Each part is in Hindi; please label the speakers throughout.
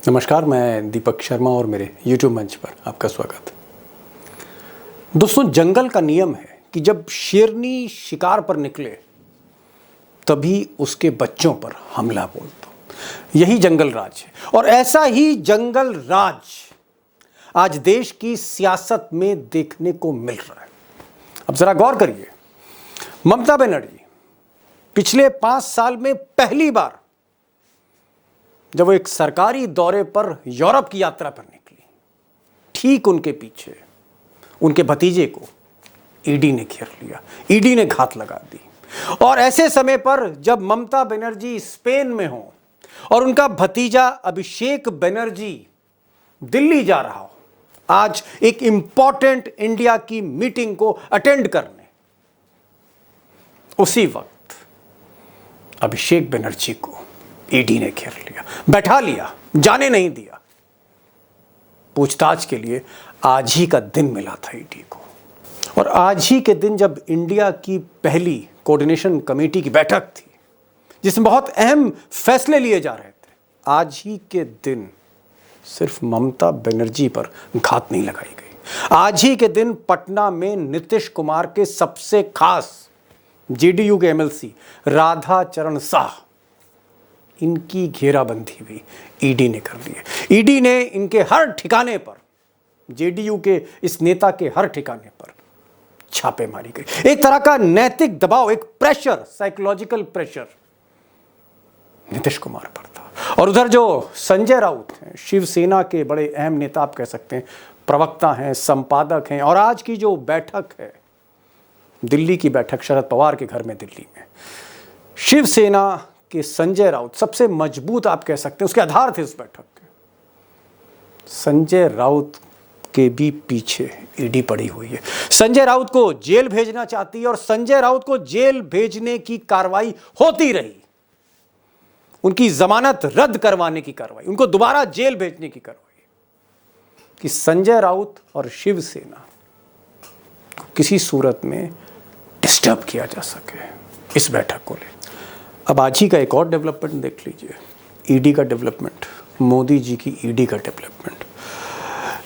Speaker 1: नमस्कार, मैं दीपक शर्मा और मेरे YouTube मंच पर आपका स्वागत। दोस्तों, जंगल का नियम है कि जब शेरनी शिकार पर निकले तभी उसके बच्चों पर हमला बोल दो। यही जंगल राज है और ऐसा ही जंगल राज आज देश की सियासत में देखने को मिल रहा है। अब जरा गौर करिए, ममता बनर्जी पिछले 5 साल में पहली बार जब वो एक सरकारी दौरे पर यूरोप की यात्रा पर निकली, ठीक उनके पीछे उनके भतीजे को ईडी ने घेर लिया, ईडी ने घात लगा दी। और ऐसे समय पर जब ममता बनर्जी स्पेन में हो और उनका भतीजा अभिषेक बनर्जी दिल्ली जा रहा हो, आज एक इंपॉर्टेंट इंडिया की मीटिंग को अटेंड करने, उसी वक्त अभिषेक बनर्जी को ईडी ने घेर लिया, बैठा लिया, जाने नहीं दिया। पूछताछ के लिए आज ही का दिन मिला था ईडी को। और आज ही के दिन जब इंडिया की पहली कोऑर्डिनेशन कमेटी की बैठक थी जिसमें बहुत अहम फैसले लिए जा रहे थे, आज ही के दिन सिर्फ ममता बनर्जी पर घात नहीं लगाई गई। आज ही के दिन पटना में नीतीश कुमार के सबसे खास जेडीयू के एमएलसी राधा चरण शाह, इनकी घेराबंदी भी ईडी ने कर ली है। ईडी ने इनके हर ठिकाने पर, जेडीयू के इस नेता के हर ठिकाने पर छापेमारी गई। एक तरह का नैतिक दबाव, एक pressure, psychological pressure Nitish Kumar पर था। और उधर जो संजय राउत हैं, शिवसेना के बड़े अहम नेता आप कह सकते हैं, प्रवक्ता हैं, संपादक हैं, और आज की जो बैठक है, दिल्ली की बैठक शरद पवार के घर में दिल्ली में, शिवसेना कि संजय राउत सबसे मजबूत आप कह सकते हैं, उसके आधार थे उस बैठक के। संजय राउत के भी पीछे ईडी पड़ी हुई है। संजय राउत को जेल भेजना चाहती है और संजय राउत को जेल भेजने की कार्रवाई होती रही। उनकी जमानत रद्द करवाने की कार्रवाई, उनको दोबारा जेल भेजने की कार्रवाई, कि संजय राउत और शिवसेना को किसी सूरत में डिस्टर्ब किया जा सके इस बैठक को लेकर। अब आज ही का एक और डेवलपमेंट देख लीजिए, ईडी का डेवलपमेंट, मोदी जी की ईडी का डेवलपमेंट।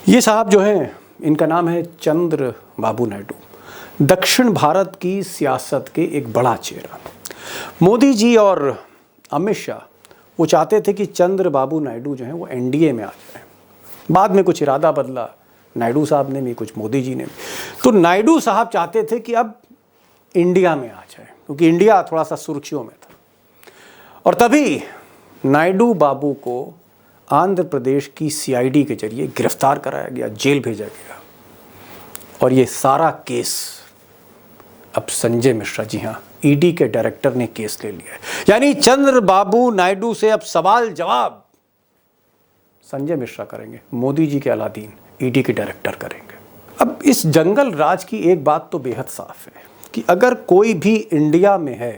Speaker 1: ये साहब जो हैं, इनका नाम है चंद्र बाबू नायडू, दक्षिण भारत की सियासत के एक बड़ा चेहरा। मोदी जी और अमित शाह वो चाहते थे कि चंद्र बाबू नायडू जो हैं वो एनडीए में आ जाए। बाद में कुछ इरादा बदला, नायडू साहब ने भी, कुछ मोदी जी ने भी। तो नायडू साहब चाहते थे कि अब इंडिया में आ जाए, क्योंकि इंडिया थोड़ा सा सुर्खियों में था। और तभी नायडू बाबू को आंध्र प्रदेश की सीआईडी के जरिए गिरफ्तार कराया गया, जेल भेजा गया। और ये सारा केस अब संजय मिश्रा, जी हाँ, ईडी के डायरेक्टर ने केस ले लिया है। यानी चंद्र बाबू नायडू से अब सवाल जवाब संजय मिश्रा करेंगे, मोदी जी के अलादीन ईडी के डायरेक्टर करेंगे। अब इस जंगल राज की एक बात तो बेहद साफ है कि अगर कोई भी इंडिया में है,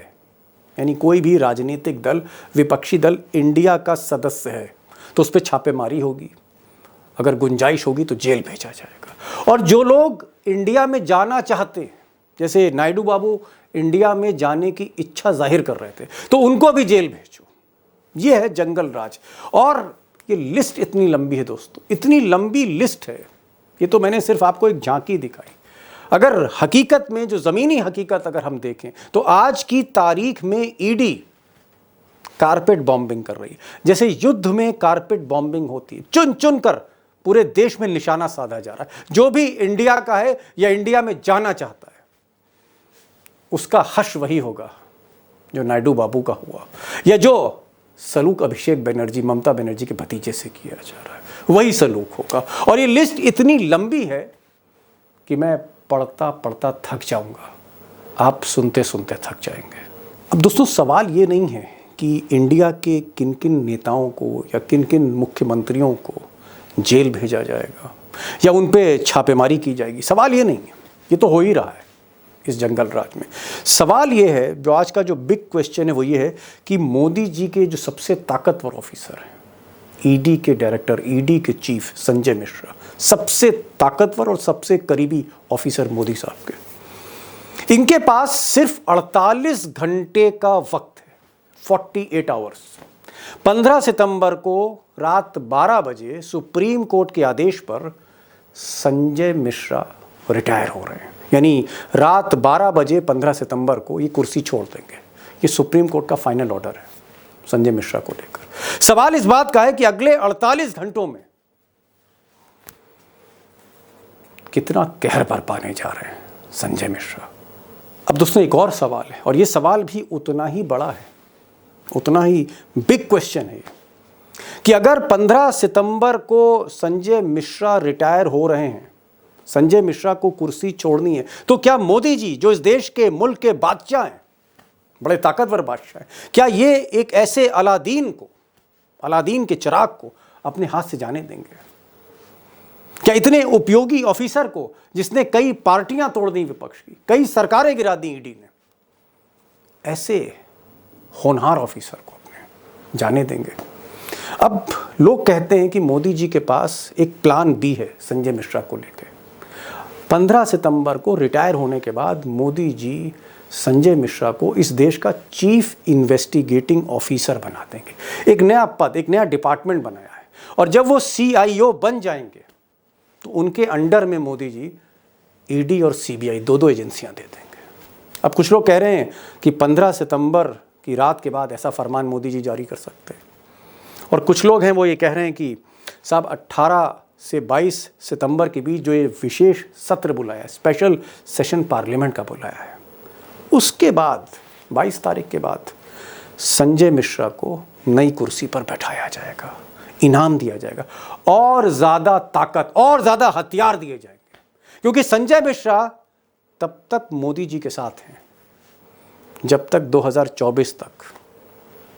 Speaker 1: यानी कोई भी राजनीतिक दल, विपक्षी दल इंडिया का सदस्य है, तो उस पर छापेमारी होगी, अगर गुंजाइश होगी तो जेल भेजा जाएगा। और जो लोग इंडिया में जाना चाहते हैं, जैसे नायडू बाबू इंडिया में जाने की इच्छा जाहिर कर रहे थे, तो उनको भी जेल भेजो। ये है जंगल राज। और ये लिस्ट इतनी लंबी है दोस्तों, इतनी लंबी लिस्ट है। ये तो मैंने सिर्फ आपको एक झांकी दिखाई। अगर हकीकत में, जो ज़मीनी हकीकत अगर हम देखें, तो आज की तारीख में ईडी कारपेट बॉम्बिंग कर रही है। जैसे युद्ध में कारपेट बॉम्बिंग होती है, चुन चुन कर पूरे देश में निशाना साधा जा रहा है। जो भी इंडिया का है या इंडिया में जाना चाहता है, उसका हश वही होगा जो नायडू बाबू का हुआ, या जो सलूक अभिषेक बनर्जी, ममता बनर्जी के भतीजे से किया जा रहा है, वही सलूक होगा। और ये लिस्ट इतनी लंबी है कि मैं पढ़ता पढ़ता थक जाऊंगा, आप सुनते सुनते थक जाएंगे। अब दोस्तों, सवाल ये नहीं है कि इंडिया के किन किन नेताओं को या किन किन मुख्यमंत्रियों को जेल भेजा जाएगा या उन पे छापेमारी की जाएगी। सवाल ये नहीं है, ये तो हो ही रहा है इस जंगल राज में। सवाल ये है, जो आज का जो बिग क्वेश्चन है वो ये है कि मोदी जी के जो सबसे ताकतवर ऑफिसर हैं, ईडी के डायरेक्टर, ईडी के चीफ संजय मिश्रा, सबसे ताकतवर और सबसे करीबी ऑफिसर मोदी साहब के, इनके पास सिर्फ 48 घंटे का वक्त है, 48 आवर्स। 15 सितंबर को रात 12 बजे सुप्रीम कोर्ट के आदेश पर संजय मिश्रा रिटायर हो रहे हैं। यानी रात 12 बजे 15 सितंबर को ये कुर्सी छोड़ देंगे। ये सुप्रीम कोर्ट का फाइनल ऑर्डर है संजय मिश्रा को लेकर। सवाल इस बात का है कि अगले 48 घंटों में कितना कहर बरपाने जा रहे हैं संजय मिश्रा। अब दोस्तों एक और सवाल है, और ये सवाल भी उतना ही बड़ा है, उतना ही बिग क्वेश्चन है कि अगर 15 सितंबर को संजय मिश्रा रिटायर हो रहे हैं, संजय मिश्रा को कुर्सी छोड़नी है, तो क्या मोदी जी जो इस देश के मुल्क के बादशाह हैं, बड़े ताकतवर बादशाह हैं, क्या ये एक ऐसे अलादीन के चिराग को अपने हाथ से जाने देंगे? क्या इतने उपयोगी ऑफिसर को, जिसने कई पार्टियां तोड़ दी विपक्ष की, कई सरकारें गिरा दी ईडी ने, ऐसे होनहार ऑफिसर को अपने जाने देंगे? अब लोग कहते हैं कि मोदी जी के पास एक प्लान बी है संजय मिश्रा को लेकर। 15 सितंबर को रिटायर होने के बाद मोदी जी संजय मिश्रा को इस देश का चीफ इन्वेस्टिगेटिंग ऑफिसर बना देंगे। एक नया पद, एक नया डिपार्टमेंट बनाया है, और जब वो CIO बन जाएंगे तो उनके अंडर में मोदी जी ईडी और सीबीआई दो एजेंसियां दे देंगे। अब कुछ लोग कह रहे हैं कि 15 सितंबर की रात के बाद ऐसा फरमान मोदी जी जारी कर सकते हैं, और कुछ लोग हैं वो ये कह रहे हैं कि साहब 18 से 22 सितंबर के बीच जो ये विशेष सत्र बुलाया है, स्पेशल सेशन पार्लियामेंट का बुलाया है, उसके बाद 22 तारीख के बाद संजय मिश्रा को नई कुर्सी पर बैठाया जाएगा, इनाम दिया जाएगा, और ज़्यादा ताकत और ज़्यादा हथियार दिए जाएंगे, क्योंकि संजय मिश्रा तब तक मोदी जी के साथ हैं जब तक 2024 तक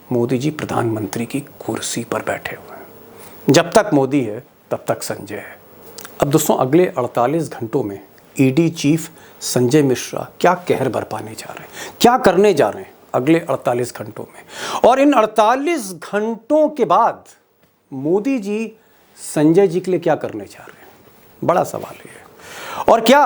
Speaker 1: मोदी जी प्रधानमंत्री की कुर्सी पर बैठे हुए हैं। जब तक मोदी है तब तक संजय है। अब दोस्तों अगले 48 घंटों में ईडी चीफ संजय मिश्रा क्या कहर बरपाने जा रहे हैं, क्या करने जा रहे हैं अगले 48 घंटों में, और इन 48 घंटों के बाद मोदी जी संजय जी के लिए क्या करने जा रहे हैं, बड़ा सवाल है। और क्या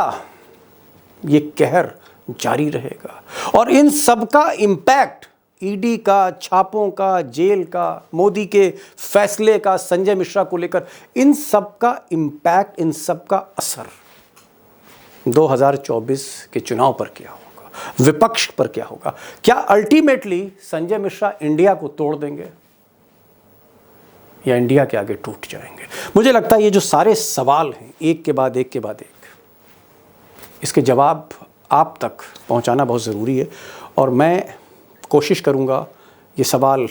Speaker 1: ये कहर जारी रहेगा, और इन सब का इम्पैक्ट, ईडी का, छापों का, जेल का, मोदी के फैसले का संजय मिश्रा को लेकर, इन सब का इम्पैक्ट, इन सब का असर 2024 के चुनाव पर क्या होगा, विपक्ष पर क्या होगा? क्या अल्टीमेटली संजय मिश्रा इंडिया को तोड़ देंगे या इंडिया के आगे टूट जाएंगे? मुझे लगता है ये जो सारे सवाल हैं एक के बाद एक, इसके जवाब आप तक पहुंचाना बहुत ज़रूरी है, और मैं कोशिश करूंगा ये सवाल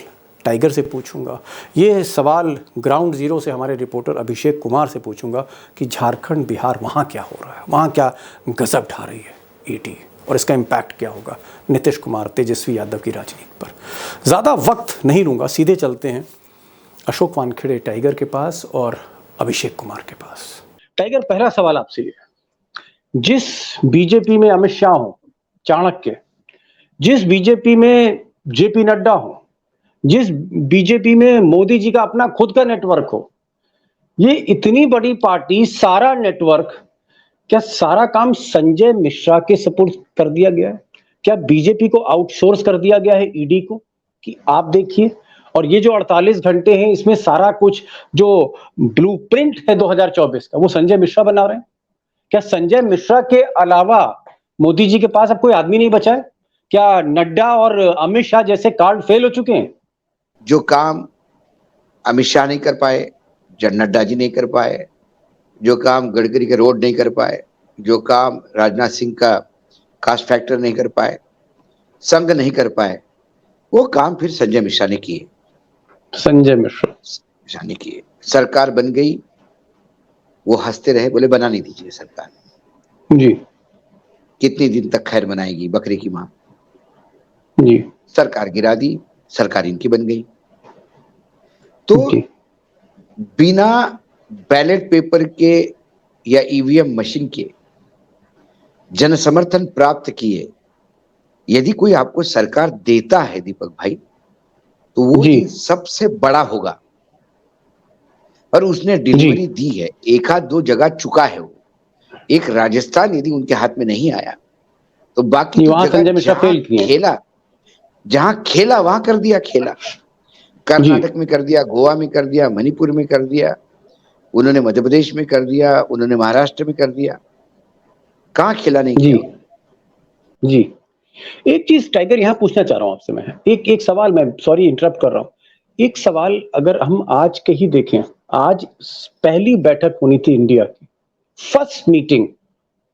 Speaker 1: टाइगर से पूछूंगा, ये सवाल ग्राउंड ज़ीरो से हमारे रिपोर्टर अभिषेक कुमार से पूछूंगा कि झारखंड, बिहार, वहाँ क्या हो रहा है, वहाँ क्या गजब ढा रही है ईडी, और इसका इम्पैक्ट क्या होगा नीतीश कुमार, तेजस्वी यादव की राजनीति पर। ज़्यादा वक्त नहीं लूँगा, सीधे चलते हैं अशोक वानखेड़े टाइगर के पास और अभिषेक कुमार के पास। टाइगर, पहला सवाल आपसे ये, जिस बीजेपी में अमित शाह हो, चाणक्य, जिस बीजेपी में जेपी नड्डा हो, जिस बीजेपी में मोदी जी का अपना खुद का नेटवर्क हो, ये इतनी बड़ी पार्टी, सारा नेटवर्क, क्या सारा काम संजय मिश्रा के सपुर्द कर दिया गया है? क्या बीजेपी को आउटसोर्स कर दिया गया है ईडी को कि आप देखिए, और ये जो 48 घंटे हैं इसमें सारा कुछ जो ब्लूप्रिंट है 2024 का वो संजय मिश्रा बना रहे हैं? क्या संजय मिश्रा के अलावा मोदी जी के पास अब कोई आदमी नहीं बचा है? क्या नड्डा और अमित शाह जैसे कार्ड फेल हो चुके हैं?
Speaker 2: जो काम अमित शाह नहीं कर पाए, जो नड्डा जी नहीं कर पाए, जो काम गडकरी के रोड नहीं कर पाए, जो काम राजनाथ सिंह का कास्ट फैक्टर नहीं कर पाए, संघ नहीं कर पाए, वो काम फिर संजय मिश्रा ने किए।
Speaker 1: संजय मिश्रा
Speaker 2: ने किए। सरकार बन गई, वो हंसते रहे, बोले बना नहीं दीजिए सरकार
Speaker 1: जी,
Speaker 2: कितनी दिन तक खैर मनाएगी बकरे की मां
Speaker 1: जी।
Speaker 2: सरकार गिरा दी, सरकार इनकी बन गई। तो
Speaker 1: जी।
Speaker 2: बिना बैलेट पेपर के या ईवीएम मशीन के जन समर्थन प्राप्त किए यदि कोई आपको सरकार देता है दीपक भाई, तो वो सबसे बड़ा होगा, और उसने डिलीवरी दी है। एक आध दो जगह चुका है वो, एक राजस्थान यदि उनके हाथ में नहीं आया तो बाकी तो जगह खेला, जहां खेला वहां कर दिया खेला। कर्नाटक में कर दिया, गोवा में कर दिया, मणिपुर में कर दिया, उन्होंने मध्य प्रदेश में कर दिया, उन्होंने महाराष्ट्र में कर दिया। कहाँ खेला नहीं
Speaker 1: जी
Speaker 2: किया?
Speaker 1: जी। एक चीज टाइगर यहाँ पूछना चाह रहा हूं आपसे, मैं एक एक सवाल, मैं सॉरी इंटरप्ट कर रहा हूँ, एक सवाल अगर हम आज के ही देखें, आज पहली बैठक होनी थी इंडिया की, first meeting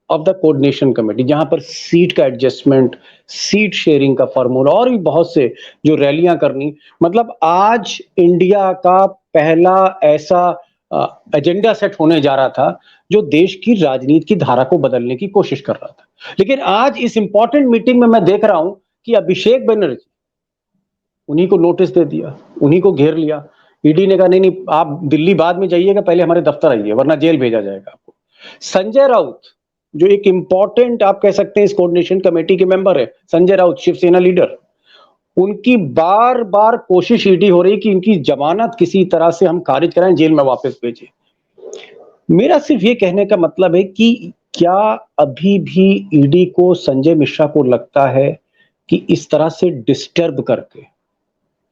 Speaker 1: of the coordination committee, जहां पर सीट का एडजस्टमेंट, सीट शेयरिंग का फॉर्मूला और भी बहुत से जो रैलियां करनी, मतलब आज इंडिया का पहला ऐसा एजेंडा सेट होने जा रहा था जो देश की राजनीति की धारा को बदलने की कोशिश कर रहा था। लेकिन आज इस इंपॉर्टेंट मीटिंग में मैं देख रहा हूं कि अभिषेक बनर्जी, उन्हीं को नोटिस दे दिया, उन्हीं को घेर लिया। ईडी ने कहा नहीं नहीं, आप दिल्ली बाद में जाइएगा, पहले हमारे दफ्तर आइए वरना जेल भेजा जाएगा आपको। संजय राउत, जो एक इंपॉर्टेंट आप कह सकते हैं इस कोऑर्डिनेशन कमेटी के मेंबर है, संजय राउत शिवसेना लीडर, उनकी बार बार कोशिश ईडी हो रही कि इनकी जमानत किसी तरह से हम खारिज कराएं, जेल में वापस भेजें। मेरा सिर्फ ये कहने का मतलब है कि क्या अभी भी ईडी को, संजय मिश्रा को लगता है कि इस तरह से डिस्टर्ब करके,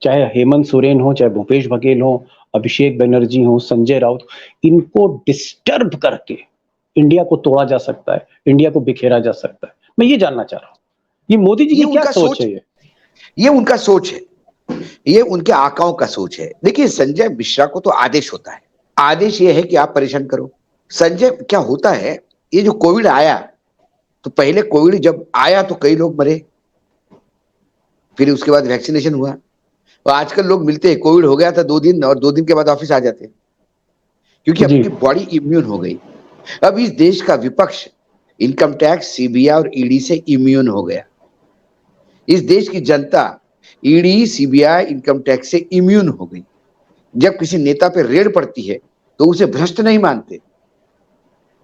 Speaker 1: चाहे हेमंत सोरेन हो, चाहे भूपेश बघेल हो, अभिषेक बनर्जी हो, संजय राउत, इनको डिस्टर्ब करके इंडिया को तोड़ा जा सकता है, इंडिया को बिखेरा जा सकता है? मैं ये जानना चाह रहा हूं, ये मोदी जी की क्या सोच है?
Speaker 2: ये उनका सोच है, ये उनके आकाओं का सोच है। देखिए, संजय मिश्रा को तो आदेश होता है, आदेश ये है कि आप परेशान करो। संजय, क्या होता है, ये जो कोविड आया, तो पहले कोविड जब आया तो कई लोग मरे, फिर उसके बाद वैक्सीनेशन हुआ, और आजकल लोग मिलते हैं, कोविड हो गया था 2 दिन और 2 दिन के बाद ऑफिस आ जाते हैं, क्योंकि अपनी बॉडी इम्यून हो गई। अब इस देश का विपक्ष इनकम टैक्स, सीबीआई और ईडी से इम्यून हो गया। इस देश की जनता ईडी, सीबीआई, इनकम टैक्स से इम्यून हो गई। जब किसी नेता पे रेड पड़ती है तो उसे भ्रष्ट नहीं मानते।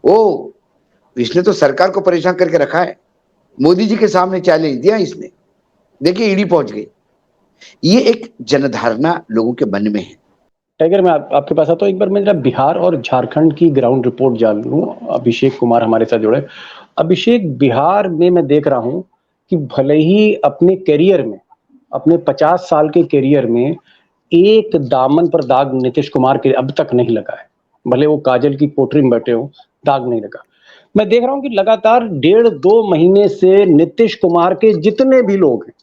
Speaker 2: ओ, इसने तो सरकार को परेशान करके रखा है, मोदी जी के सामने चैलेंज दिया इसने, देखिए ईडी पहुंच गई। ये एक जनधारणा लोगों के मन में है।
Speaker 1: टाइगर, मैं आपके पास आता हूं, एक बार मैं जरा बिहार और झारखंड की ग्राउंड रिपोर्ट जान लूं। अभिषेक कुमार हमारे साथ जुड़े। अभिषेक, बिहार में मैं देख रहा हूं कि भले ही अपने करियर में, अपने 50 साल के करियर में एक दामन पर दाग नीतीश कुमार के अब तक नहीं लगा है, भले वो काजल की पोटरी में बैठे हो, दाग नहीं लगा। मैं देख रहा हूं कि लगातार 1.5-2 महीने से नीतीश कुमार के जितने भी लोग हैं,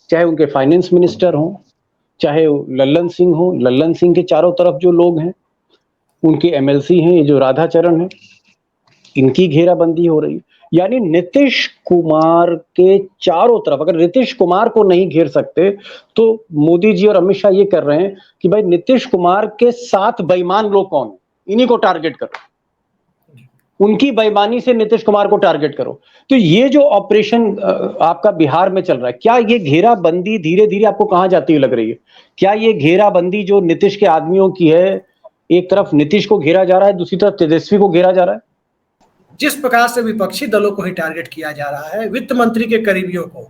Speaker 1: चाहे उनके फाइनेंस मिनिस्टर हों, चाहे लल्लन सिंह हो, लल्लन सिंह के चारों तरफ जो लोग हैं, उनके एमएलसी हैं, ये जो राधाचरण है, इनकी घेराबंदी हो रही है। यानी नीतीश कुमार के चारों तरफ, अगर नीतीश कुमार को नहीं घेर सकते तो मोदी जी और अमित शाह ये कर रहे हैं कि भाई नीतीश कुमार के साथ बेईमान लोग कौन है, इन्हीं को टारगेट करो, उनकी बेईमानी से नीतीश कुमार को टारगेट करो। तो ये जो ऑपरेशन आपका बिहार में चल रहा है, क्या ये घेराबंदी धीरे धीरे आपको कहां जाती हुई लग रही है? क्या ये घेराबंदी जो नीतीश के आदमियों की है, एक तरफ नीतीश को घेरा जा रहा है, दूसरी तरफ तेजस्वी को घेरा जा रहा है?
Speaker 3: जिस प्रकार से विपक्षी दलों को ही टारगेट किया जा रहा है, वित्त मंत्री के करीबियों को,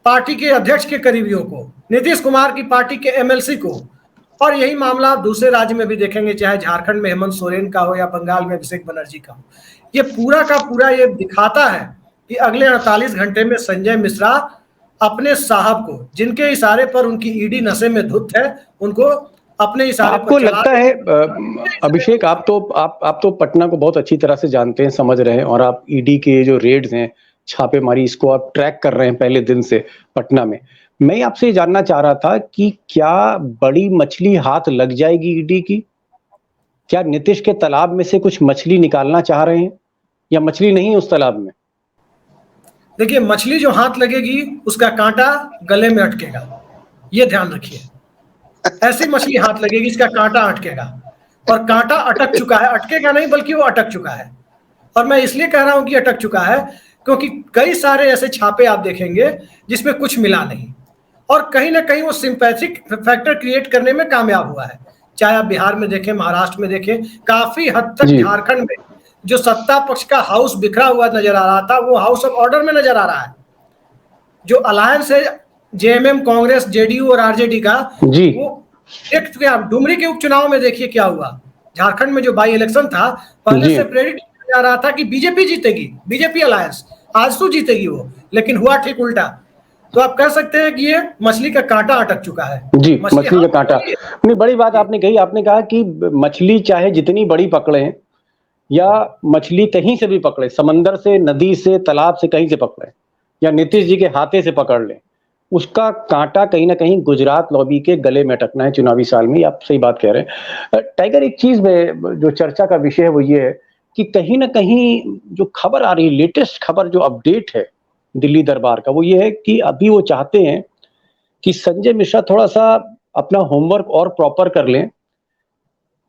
Speaker 3: पार्टी के अध्यक्ष के करीबियों को, नीतीश कुमार की पार्टी के एमएलसी को, और यही मामला आप दूसरे राज्य में भी देखेंगे, चाहे झारखंड में हेमंत सोरेन का हो या बंगाल में अभिषेक बनर्जी का हो। ये पूरा का पूरा ये दिखाता है कि अगले 48 घंटे में संजय मिश्रा अपने साहब को, जिनके इशारे पर उनकी ईडी नशे में धुत है, उनको अपने इशारे
Speaker 1: आपको
Speaker 3: पर
Speaker 1: लगता है अभिषेक, आप तो पटना को बहुत अच्छी तरह से जानते हैं, समझ रहे हैं, और आप ईडी के जो रेड्स हैं, छापेमारी, इसको आप ट्रैक कर रहे हैं पहले दिन से पटना में। मैं आपसे जानना चाह रहा था कि क्या बड़ी मछली हाथ लग जाएगी ईडी की? क्या नीतीश के तालाब में से कुछ मछली निकालना चाह रहे हैं, या मछली नहीं है उस तालाब में?
Speaker 3: देखिए, मछली जो हाथ लगेगी उसका कांटा गले में अटकेगा, ये ध्यान रखिए। ऐसी मछली हाथ लगेगी इसका कांटा अटकेगा, और कांटा अटक चुका है, अटकेगा नहीं बल्कि वो अटक चुका है। और मैं इसलिए कह रहा हूं कि अटक चुका है क्योंकि कई सारे ऐसे छापे आप देखेंगे जिसमें कुछ मिला नहीं, और कहीं ना कहीं वो सिंपैथिक फैक्टर क्रिएट करने में कामयाब हुआ है। चाहे आप बिहार में देखें, महाराष्ट्र में देखें, काफी हद तक झारखंड में जो सत्ता पक्ष का हाउस बिखरा हुआ नजर आ रहा था, वो हाउस ऑफ ऑर्डर में नजर आ रहा है। जो अलायंस है जेएमएम, कांग्रेस, जेडीयू और आरजेडी का, वो देख चुके हैं आप। डुमरी के उपचुनाव में देखिए क्या हुआ, झारखंड में जो बाई इलेक्शन था, पहले से प्रेडिक्ट किया जा रहा था कि बीजेपी जीतेगी, बीजेपी अलायंस आजसू जीतेगी वो, लेकिन हुआ ठीक उल्टा। तो आप कह सकते हैं कि ये मछली का कांटा अटक चुका है।
Speaker 1: जी, मछली का
Speaker 3: हाथ
Speaker 1: कांटा।
Speaker 3: में
Speaker 1: नहीं, बड़ी बात आपने कही। आपने कहा कि मछली चाहे जितनी बड़ी पकड़े या मछली कहीं से भी पकड़े, समंदर से, नदी से, तालाब से, कहीं से पकड़े, या नीतीश जी के हाथे से पकड़ ले, उसका कांटा कहीं ना कहीं गुजरात लॉबी के गले में अटकना है चुनावी साल में। आप सही बात कह रहे हैं टाइगर। एक चीज में जो चर्चा का विषय है वो ये है कि कहीं ना कहीं जो खबर आ रही है, लेटेस्ट खबर जो अपडेट है दिल्ली दरबार का, वो ये है कि अभी वो चाहते हैं कि संजय मिश्रा थोड़ा सा अपना होमवर्क और प्रॉपर कर लें।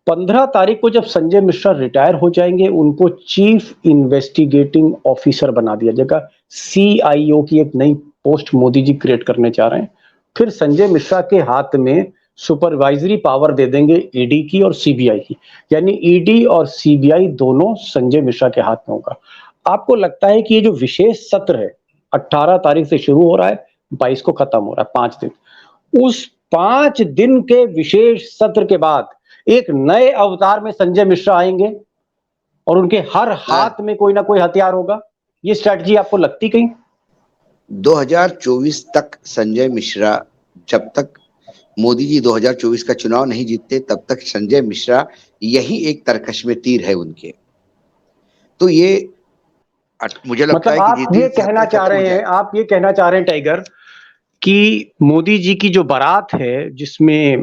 Speaker 1: 15 तारीख को जब संजय मिश्रा रिटायर हो जाएंगे, उनको चीफ इन्वेस्टिगेटिंग ऑफिसर बना दिया जाएगा। CIO की एक नई पोस्ट मोदी जी क्रिएट करने जा रहे हैं। फिर संजय मिश्रा के हाथ में सुपरवाइजरी पावर दे देंगे ईडी की और CBI की, यानी ईडी और CBI दोनों संजय मिश्रा के हाथ में होगा। आपको लगता है कि ये जो विशेष सत्र है 18 तारीख से शुरू हो रहा है, 22 को खत्म हो रहा है, 5 दिन, उस 5 दिन के विशेष सत्र के बाद एक नए अवतार में संजय मिश्रा आएंगे और उनके हर हाथ में कोई ना कोई हथियार होगा। ये स्ट्रैटेजी आपको लगती कहीं?
Speaker 2: 2024 तक संजय मिश्रा, जब तक मोदी जी 2024 का चुनाव नहीं जीतते तब तक संजय मिश्रा यही एक तरकश में तीर है उनके। तो ये मुझे लगता
Speaker 1: मतलब
Speaker 2: है कि
Speaker 1: आप ये कहना चाह रहे हैं, आप ये कहना चाह रहे हैं टाइगर कि मोदी जी की जो बारात है, जिसमें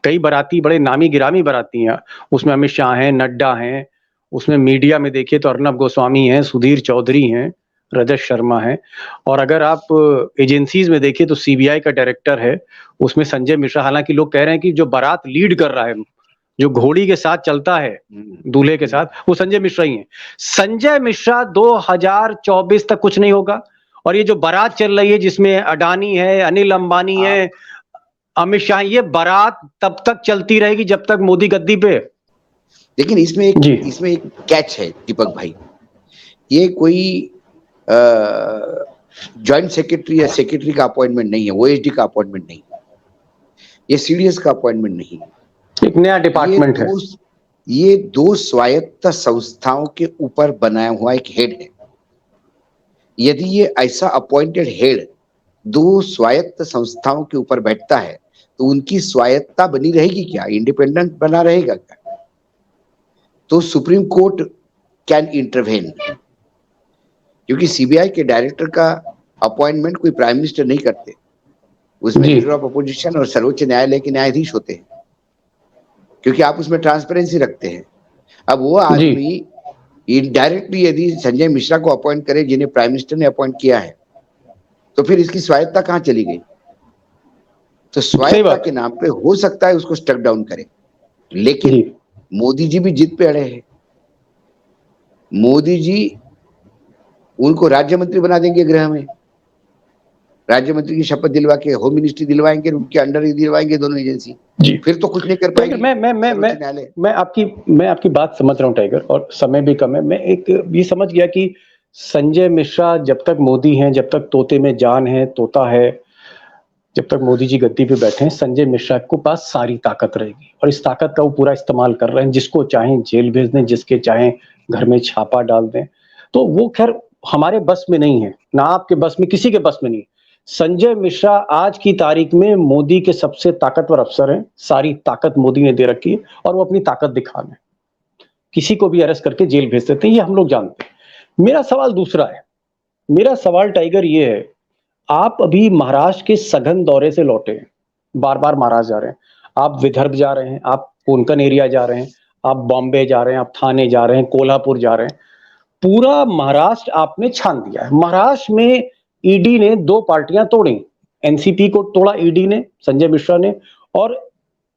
Speaker 1: कई बाराती बड़े नामी गिरामी बाराती हैं, उसमें अमित शाह हैं, नड्डा हैं, उसमें मीडिया में देखिए तो अर्नब गोस्वामी हैं, सुधीर चौधरी हैं, रजत शर्मा है, और अगर आप एजेंसीज में देखिए तो CBI का डायरेक्टर है, उसमें संजय मिश्रा। हालांकि लोग कह रहे हैं कि जो बारात लीड कर रहा है, जो घोड़ी के साथ चलता है, दूल्हे के साथ, वो संजय मिश्रा ही है। संजय मिश्रा 2024 तक कुछ नहीं होगा। और ये जो बारात चल रही है जिसमें अडानी है, अनिल अंबानी है, अमित शाह, ये बारात तब तक चलती रहेगी जब तक मोदी गद्दी पे।
Speaker 2: लेकिन इसमें एक कैच है दीपक भाई। ये कोई जॉइंट सेक्रेटरी या सेक्रेटरी का अपॉइंटमेंट नहीं है, OSD का अपॉइंटमेंट नहीं है, ये CDS का अपॉइंटमेंट नहीं है,
Speaker 1: एक नया डिपार्टमेंट है।
Speaker 2: ये 2 स्वायत्त संस्थाओं के ऊपर बनाया हुआ एक हेड है। यदि ये ऐसा अपॉइंटेड हेड 2 स्वायत्त संस्थाओं के ऊपर बैठता है तो उनकी स्वायत्तता बनी रहेगी क्या? इंडिपेंडेंट बना रहेगा क्या? तो सुप्रीम कोर्ट कैन इंटरवेन, क्योंकि CBI के डायरेक्टर का अपॉइंटमेंट कोई प्राइम मिनिस्टर नहीं करते, उसमें लीडर ऑफ अपोजिशन और सर्वोच्च न्यायालय के न्यायाधीश होते हैं, क्योंकि आप उसमें ट्रांसपेरेंसी रखते हैं। अब वो आदमी इनडायरेक्टली यदि संजय मिश्रा को अपॉइंट करे जिन्हें प्राइम मिनिस्टर ने अपॉइंट किया है, तो फिर इसकी स्वायत्तता कहां चली गई? तो स्वायत्तता के नाम पे हो सकता है उसको स्टक डाउन करे, लेकिन मोदी जी भी जिद पे अड़े हैं। मोदी जी उनको राज्य मंत्री बना देंगे, गृह में राज्य मंत्री की शपथ दिलवा के होम मिनिस्ट्री दिलवाएंगे, उनके अंडर ही दिलवाएंगे दोनों एजेंसी। फिर तो कुछ नहीं कर पाएंगे।
Speaker 1: मैं आपकी बात समझ रहा हूं टाइगर, और समय भी कम है। मैं एक ये समझ गया कि संजय मिश्रा जब तक मोदी हैं, जब तक तोते में जान है, तोता है, जब तक मोदी जी गद्दी पे बैठे हैं, संजय मिश्रा को पास सारी ताकत रहेगी और इस ताकत का वो पूरा इस्तेमाल कर रहे हैं। जिसको चाहें जेल भेज दें, जिसके चाहें घर में छापा डाल दें। तो वो खैर हमारे बस में नहीं है, ना आपके बस में, किसी के बस में नहीं। संजय मिश्रा आज की तारीख में मोदी के सबसे ताकतवर अफसर हैं। सारी ताकत मोदी ने दे रखी है और वो अपनी ताकत दिखा रहे हैं। किसी को भी अरेस्ट करके जेल भेज देते हैं, ये हम लोग जानते हैं। मेरा सवाल दूसरा है। मेरा सवाल टाइगर ये है, आप अभी महाराष्ट्र के सघन दौरे से लौटे हैं, बार बार महाराष्ट्र जा रहे हैं, आप विदर्भ जा रहे हैं, आप कोंकण एरिया जा रहे हैं, आप बॉम्बे जा रहे हैं, आप थाने जा रहे हैं, कोल्हापुर जा रहे हैं, पूरा महाराष्ट्र आपने छान दिया है। महाराष्ट्र में ईडी ने 2 पार्टियां तोड़ी, एनसीपी को तोड़ा ईडी ने, संजय मिश्रा ने, और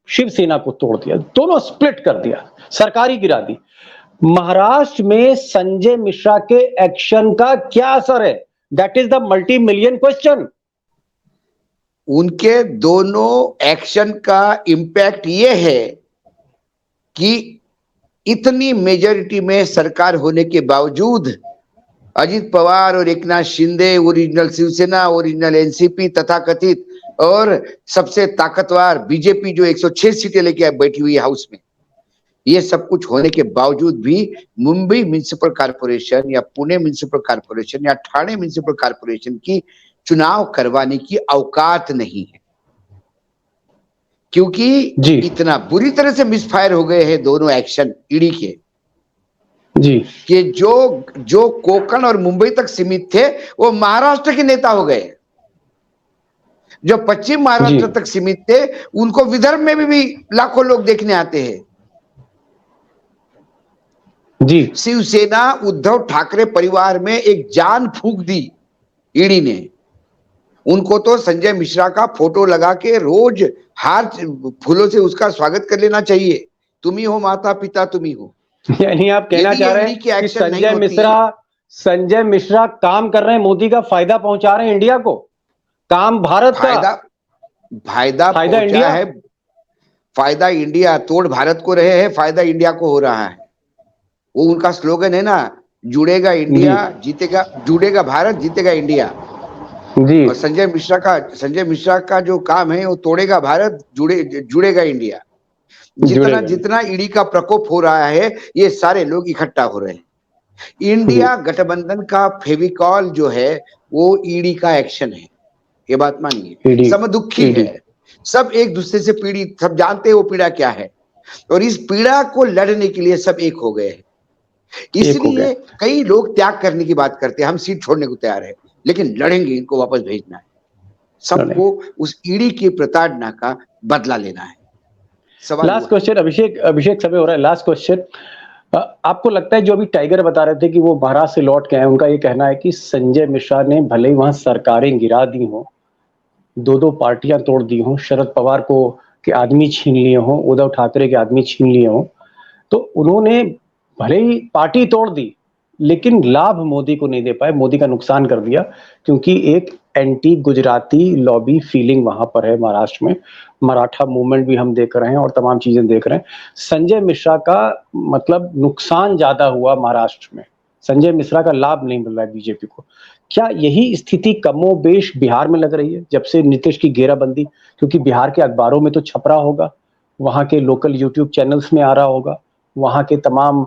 Speaker 1: शिवसेना को तोड़ दिया, दोनों स्प्लिट कर दिया, सरकारी गिरा दी। महाराष्ट्र में संजय मिश्रा के एक्शन का क्या असर है? That is the multi million question.
Speaker 2: उनके दोनों एक्शन का इंपैक्ट ये है कि इतनी मेजॉरिटी में सरकार होने के बावजूद अजित पवार और एकनाथ शिंदे, ओरिजिनल शिवसेना, ओरिजिनल एनसीपी, तथाकथित और सबसे ताकतवर बीजेपी जो 106 सीटें लेके बैठी हुई है हाउस में, ये सब कुछ होने के बावजूद भी मुंबई म्युनिसिपल कॉर्पोरेशन या पुणे म्युनिसिपल कॉर्पोरेशन या ठाणे म्युनिसिपल कॉर्पोरेशन की चुनाव करवाने की औकात नहीं है, क्योंकि इतना बुरी तरह से मिसफायर हो गए हैं दोनों एक्शन ईडी के
Speaker 1: जी
Speaker 2: कि जो कोंकण और मुंबई तक सीमित थे वो महाराष्ट्र के नेता हो गए। जो पश्चिम महाराष्ट्र तक सीमित थे उनको विदर्भ में भी लाखों लोग देखने आते हैं।
Speaker 1: जी
Speaker 2: शिवसेना उद्धव ठाकरे परिवार में एक जान फूंक दी ईडी ने। उनको तो संजय मिश्रा का फोटो लगा के रोज हार फूलों से उसका स्वागत कर लेना चाहिए। तुम ही हो माता पिता, तुम ही हो।
Speaker 1: यानी आप कहना चाह रहे हैं कि संजय मिश्रा काम कर रहे हैं, मोदी का फायदा पहुंचा रहे हैं इंडिया को, काम भारत का
Speaker 2: फायदा इंडिया है, फायदा इंडिया तोड़ भारत को रहे हैं, फायदा इंडिया को हो रहा है। वो उनका स्लोगन है ना, जुड़ेगा इंडिया जीतेगा, जुड़ेगा भारत जीतेगा इंडिया जी। और संजय मिश्रा का जो काम है वो तोड़ेगा भारत जुड़ेगा इंडिया। जितना ईडी का प्रकोप हो रहा है ये सारे लोग इकट्ठा हो रहे हैं। इंडिया गठबंधन का फेविकॉल जो है वो ईडी का एक्शन है, ये बात मानिए। सब दुखी है, सब एक दूसरे से पीड़ित, सब जानते हैं वो पीड़ा क्या है और इस पीड़ा को लड़ने के लिए सब एक हो गए हैं। इसलिए कई लोग त्याग करने की बात करते हैं, हम सीट छोड़ने को तैयार है लेकिन लड़ेंगे, इनको वापस भेजना है। सबको उस ईडी की प्रताड़ना का बदला लेना है।
Speaker 1: लास्ट क्वेश्चन अभिषेक समय हो रहा है, लास्ट क्वेश्चन। आपको लगता है जो अभी टाइगर बता रहे थे कि वो महाराष्ट्र से लौट के आए, उनका ये कहना है कि संजय मिश्रा ने भले ही वहां सरकारें गिरा दी हो, दो पार्टियां तोड़ दी हो, शरद पवार को के आदमी छीन लिए हो, उद्धव ठाकरे के आदमी छीन लिए हो, तो उन्होंने भले ही पार्टी तोड़ दी लेकिन लाभ मोदी को नहीं दे पाए, मोदी का नुकसान कर दिया, क्योंकि एक एंटी गुजराती लॉबी फीलिंग वहां पर है महाराष्ट्र में। मराठा मूवमेंट भी हम देख रहे हैं और तमाम चीजें देख रहे हैं। संजय मिश्रा का मतलब नुकसान ज्यादा हुआ महाराष्ट्र में, संजय मिश्रा का लाभ नहीं मिल रहा है बीजेपी को। क्या यही स्थिति कमोबेश बिहार में लग रही है जब से नीतीश की घेराबंदी, क्योंकि बिहार के अखबारों में तो छप रहा होगा, वहां के लोकल यूट्यूब चैनल्स में आ रहा होगा, वहां के तमाम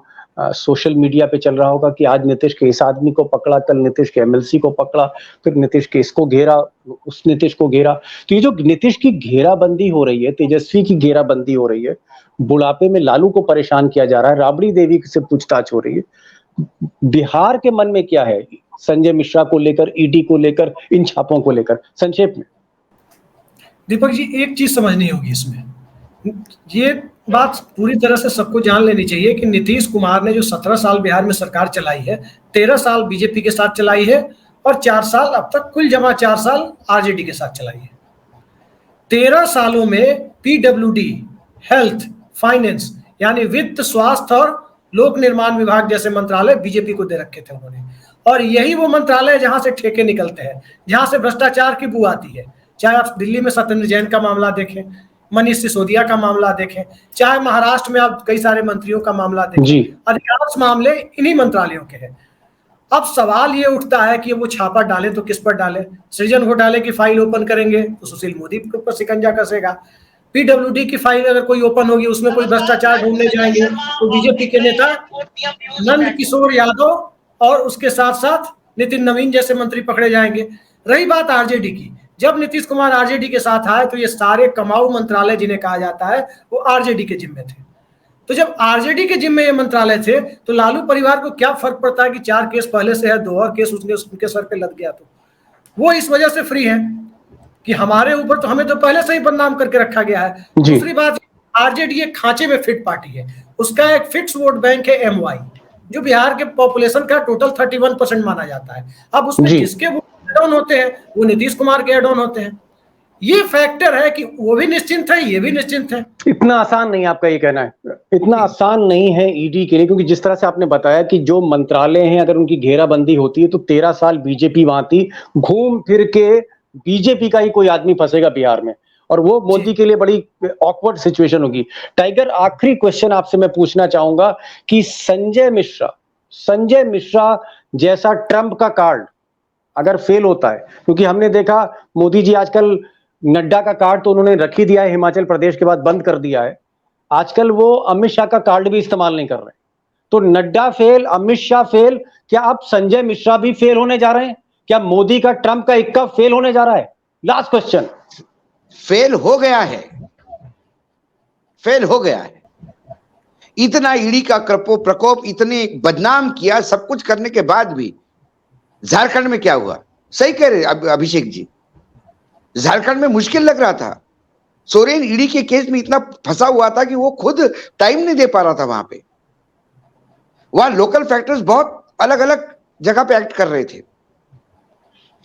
Speaker 1: सोशल मीडिया पे चल रहा होगा कि आज नीतीश के इस आदमी को पकड़ा, कल नीतीश के एमएलसी को पकड़ा, फिर नीतीश के इसको घेरा, उस नीतीश को घेरा। तो ये जो नीतीश की घेराबंदी हो रही है, तेजस्वी की घेराबंदी हो रही है, बुढ़ापे में लालू को परेशान किया जा रहा है, राबड़ी देवी से पूछताछ हो रही है, बिहार के मन में क्या है संजय मिश्रा को लेकर, ईडी को लेकर, इन छापों को लेकर, संक्षेप में?
Speaker 3: दीपक जी, एक चीज समझनी होगी इसमें, ये बात पूरी तरह से सबको जान लेनी चाहिए कि नीतीश कुमार ने जो 17 साल बिहार में सरकार चलाई है, 13 साल बीजेपी के साथ चलाई है और 4 साल अब तक, कुल जमा 4 साल आरजेडी के साथ चलाई है। 13 सालों में पीडब्ल्यूडी, हेल्थ, फाइनेंस यानी वित्त, स्वास्थ्य और लोक निर्माण विभाग जैसे मंत्रालय बीजेपी को दे रखे थे उन्होंने, और यही वो मंत्रालय है जहां से ठेके निकलते हैं, जहां से भ्रष्टाचार की बू आती है। चाहे आप दिल्ली में सत्येंद्र जैन का मामला देखें, मनीष सिसोदिया का मामला देखें, चाहे महाराष्ट्र में आप कई सारे मंत्रियों का मामला देखें, अधिकांश मामले इन्हीं मंत्रालयों के हैं। अब सवाल ये उठता है कि वो छापा डालें तो किस पर डालें? सृजन घोटाले की फाइल ओपन करेंगे तो सुशील मोदी के ऊपर शिकंजा कसेगा। पीडब्ल्यूडी की फाइल अगर कोई ओपन होगी, उसमें कोई भ्रष्टाचार ढूंढने जाएंगे तो बीजेपी के नेता नंद किशोर यादव और उसके साथ साथ नितिन नवीन जैसे मंत्री पकड़े जाएंगे। रही बात आरजेडी की, जब नीतीश कुमार आरजेडी के साथ आए तो ये सारे कमाऊ मंत्रालय जिन्हें कहा जाता है वो आरजेडी के जिम्मे थे। तो जब आरजेडी के जिम्मे ये मंत्रालय थे तो लालू परिवार को क्या फर्क पड़ता है कि 4 केस पहले से है, 2 और केस उनके सर पे लग गया, तो वो इस वजह से फ्री है कि हमारे ऊपर तो हमें तो पहले से ही बदनाम करके रखा गया है। दूसरी बात, आरजेडी एक खांचे में फिट पार्टी है, उसका एक फिक्स वोट बैंक है एमवाई, जो बिहार के पॉपुलेशन का टोटल 31% माना जाता है। अब उसमें जिसके वोट एड ऑन होते हैं वो नीतीश कुमार के एड ऑन होते हैं। ये फैक्टर है कि वो भी निश्चिंत है, ये भी निश्चिंत है।
Speaker 1: इतना आसान नहीं, आपका ये कहना है इतना आसान नहीं है ईडी के लिए, क्योंकि जिस तरह से आपने बताया कि जो मंत्रालय हैं अगर उनकी घेराबंदी होती है तो 13 साल बीजेपी वहां थी, घूम फिर के बीजेपी का ही कोई आदमी फंसेगा बिहार में, और वो मोदी के लिए बड़ी ऑकवर्ड सिचुएशन होगी। टाइगर, आखिरी क्वेश्चन आपसे मैं पूछना चाहूंगा कि संजय मिश्रा जैसा ट्रंप का कार्ड अगर फेल होता है, क्योंकि हमने देखा मोदी जी आजकल नड्डा का कार्ड तो उन्होंने रख ही दिया है, हिमाचल प्रदेश के बाद बंद कर दिया है, आजकल वो अमित शाह का कार्ड भी इस्तेमाल नहीं कर रहे। तो नड्डा फेल, अमित शाह फेल, क्या अब संजय मिश्रा भी फेल होने जा रहे हैं? क्या मोदी का ट्रंप का इक्का फेल होने जा रहा है? Last question.
Speaker 2: फेल हो गया है, फेल हो गया है। इतना ईडी का प्रकोप, इतने बदनाम किया, सब कुछ करने के बाद भी झारखंड में क्या हुआ? सही कह रहे अभिषेक जी, झारखंड में मुश्किल लग रहा था। सोरेन ईडी के केस में इतना फंसा हुआ था कि वो खुद टाइम नहीं दे पा रहा था वहां पे। वहां लोकल फैक्टर्स बहुत अलग अलग जगह पे एक्ट कर रहे थे।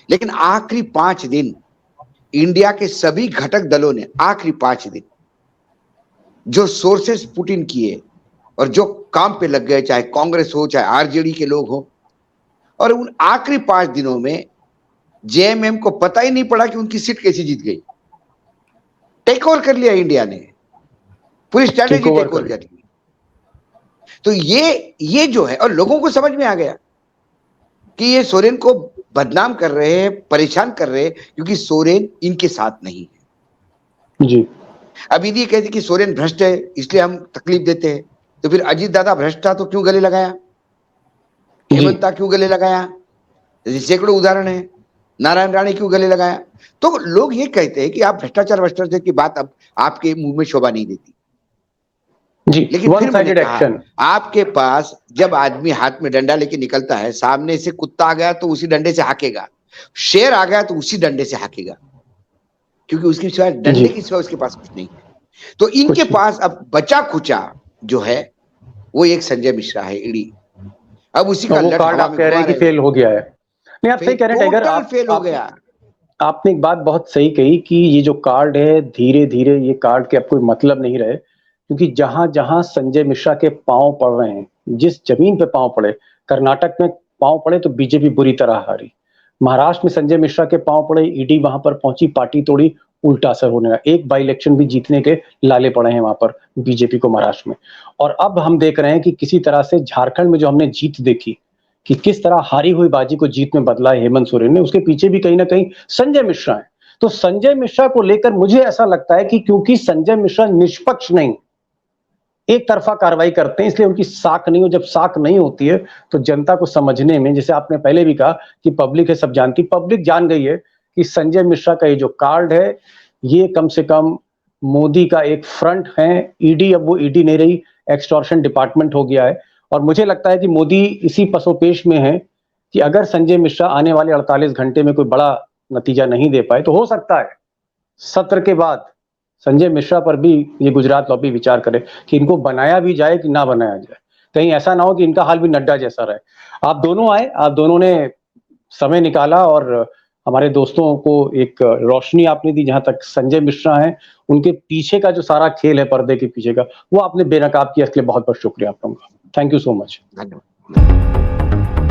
Speaker 2: लेकिन आखिरी 5 दिन इंडिया के सभी घटक दलों ने, आखिरी 5 दिन जो सोर्सेस पुट इन किए और जो काम पे लग गए, चाहे कांग्रेस हो चाहे आरजेडी के लोग हो, और उन आखिरी 5 दिनों में जेएमएम को पता ही नहीं पड़ा कि उनकी सीट कैसे जीत गई। टेक ओवर कर लिया इंडिया ने, पूरी स्ट्रैटेजी टेक ओवर कर ली। तो ये जो है, और लोगों को समझ में आ गया कि ये सोरेन को बदनाम कर रहे हैं, परेशान कर रहे हैं, क्योंकि सोरेन इनके साथ नहीं है
Speaker 1: जी।
Speaker 2: अब यदि कहते कि सोरेन भ्रष्ट है इसलिए हम तकलीफ देते हैं, तो फिर अजीत दादा भ्रष्ट था तो क्यों गले लगाया? हेमंता क्यों गले लगाया? सैकड़ों उदाहरण है। नारायण राणे क्यों गले लगाया? तो लोग ये कहते हैं कि आप भ्रष्टाचार की बात अब आपके मुंह में शोभा नहीं देती
Speaker 1: जी।
Speaker 2: लेकिन फिर मैंने कहा, आपके पास जब आदमी हाथ में डंडा लेके निकलता है, सामने से कुत्ता आ गया तो उसी डंडे से हाकेगा, शेर आ गया तो उसी डंडे से हाकेगा, क्योंकि उसके सिवाय डंडे के सिवा उसके पास कुछ नहीं है। तो इनके पास अब बचा खुचा जो है वो एक संजय मिश्रा है, ईडी। अब उसी का
Speaker 1: कार्ड आप कह रहे हैं कि फेल हो गया है। नहीं, आप सही कह रहे हैं टाइगर, आप
Speaker 2: फेल हो गया।
Speaker 1: आपने एक बात बहुत सही कही कि ये जो कार्ड है, धीरे धीरे ये कार्ड के अब कोई मतलब नहीं रहे, क्योंकि जहां जहां संजय मिश्रा के पांव पड़ रहे हैं, जिस जमीन पे पांव पड़े, कर्नाटक में पांव पड़े तो बीजेपी बुरी तरह हारी, महाराष्ट्र में संजय मिश्रा के पांव पड़े, ईडी वहां पर पहुंची, पार्टी तोड़ी, उल्टा असर होने लगा। एक बाई इलेक्शन भी जीतने के लाले पड़े हैं वहां पर बीजेपी को महाराष्ट्र में। और अब हम देख रहे हैं कि किसी तरह से झारखंड में जो हमने जीत देखी कि किस तरह हारी हुई बाजी को जीत में बदला है हेमंत सोरेन ने, उसके पीछे भी कहीं ना कहीं संजय मिश्रा है। तो संजय मिश्रा को लेकर मुझे ऐसा लगता है कि क्योंकि संजय मिश्रा निष्पक्ष नहीं, एक तरफा कार्रवाई करते हैं, इसलिए उनकी साख नहीं हो। जब साख नहीं होती है तो जनता को समझने में, जैसे आपने पहले भी कहा कि पब्लिक है सब जानती, पब्लिक जान गई है कि संजय मिश्रा का ये जो कार्ड है ये कम से कम मोदी का एक फ्रंट है। ईडी अब वो ईडी नहीं रही, एक्सटॉर्शन डिपार्टमेंट हो गया है। और मुझे लगता है कि मोदी इसी पसोपेश में है कि अगर संजय मिश्रा आने वाले 48 घंटे में कोई बड़ा नतीजा नहीं दे पाए तो हो सकता है सत्र के बाद संजय मिश्रा पर भी ये गुजरात लॉबी विचार करे कि इनको बनाया भी जाए कि ना बनाया जाए। कहीं ऐसा ना हो कि इनका हाल भी नड्डा जैसा रहे। आप दोनों आए, आप दोनों ने समय निकाला और हमारे दोस्तों को एक रोशनी आपने दी। जहां तक संजय मिश्रा हैं, उनके पीछे का जो सारा खेल है, पर्दे के पीछे का, वो आपने बेनकाब किया। इसके लिए बहुत बहुत शुक्रिया आप लोगों का। Thank you so much.
Speaker 2: धन्यवाद।